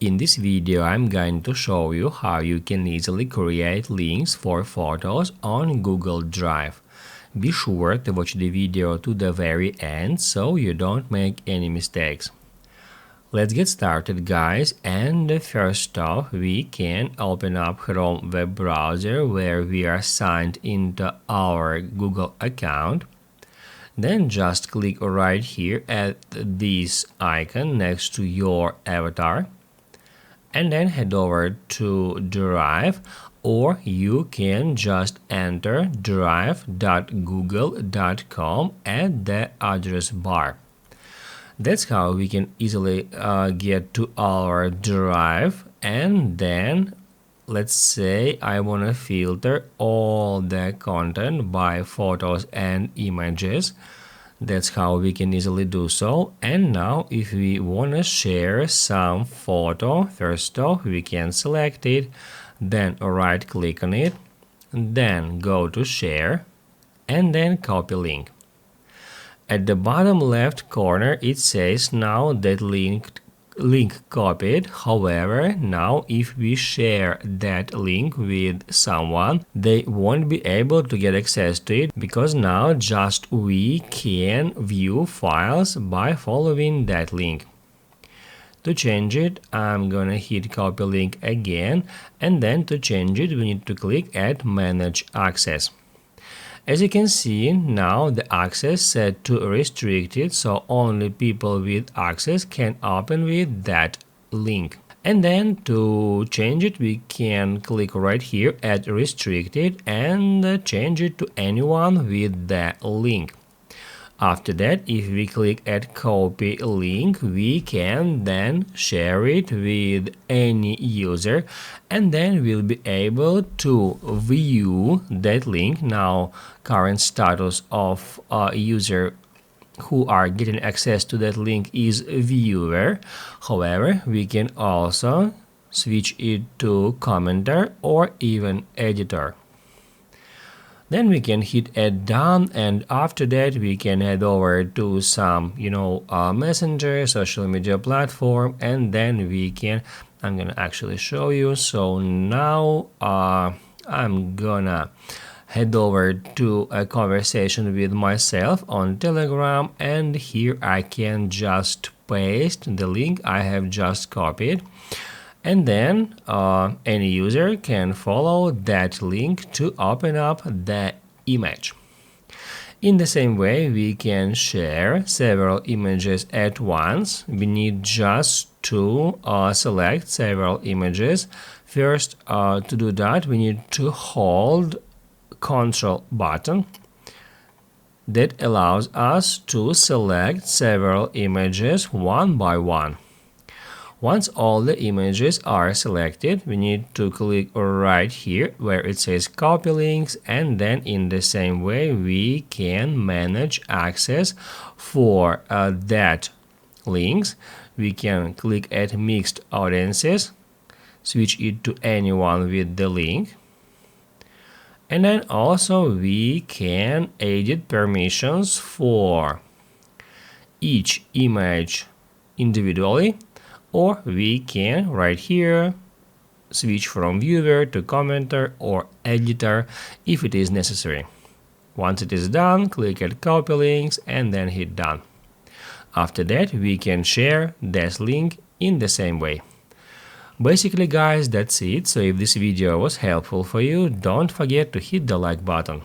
In this video, I'm going to show you how you can easily create links for photos on Google Drive. Be sure to watch the video to the very end so you don't make any mistakes. Let's get started, guys, and first off we can open up Chrome web browser where we are signed into our Google account. Then just click right here at this icon next to your avatar. And then head over to Drive, or you can just enter drive.google.com at the address bar. That's how we can easily get to our Drive. And then let's say I want to filter all the content by photos and images. That's how we can easily do so. And now if we want to share some photo, first off we can select it, then right click on it, then go to share, and then copy link. At the bottom left corner it says now that link copied. However, now if we share that link with someone, they won't be able to get access to it because now just we can view files by following that link. To change it, I'm gonna hit copy link again, and then to change it we need to click at manage access. As you can see, now the access set to restricted, so only people with access can open with that link. And then to change it, we can click right here at restricted and change it to anyone with the link. After that, if we click at copy link, we can then share it with any user, and then we'll be able to view that link. Now, current status of a user who are getting access to that link is viewer. However, we can also switch it to commenter or even editor. Then we can hit add done, and after that we can head over to some messenger social media platform, and then we can I'm gonna actually show you. So now I'm gonna head over to a conversation with myself on Telegram, and here I can just paste the link I have just copied. And then any user can follow that link to open up the image. In the same way, we can share several images at once. We need just to select several images. First, to do that, we need to hold Ctrl button. That allows us to select several images one by one. Once all the images are selected, we need to click right here where it says copy links, and then in the same way we can manage access for that links. We can click at mixed audiences, switch it to anyone with the link, and then also we can edit permissions for each image individually. Or we can right here switch from viewer to commenter or editor if it is necessary. Once it is done, click at copy links and then hit done. After that, we can share this link in the same way. Basically, guys, that's it. So if this video was helpful for you, don't forget to hit the like button.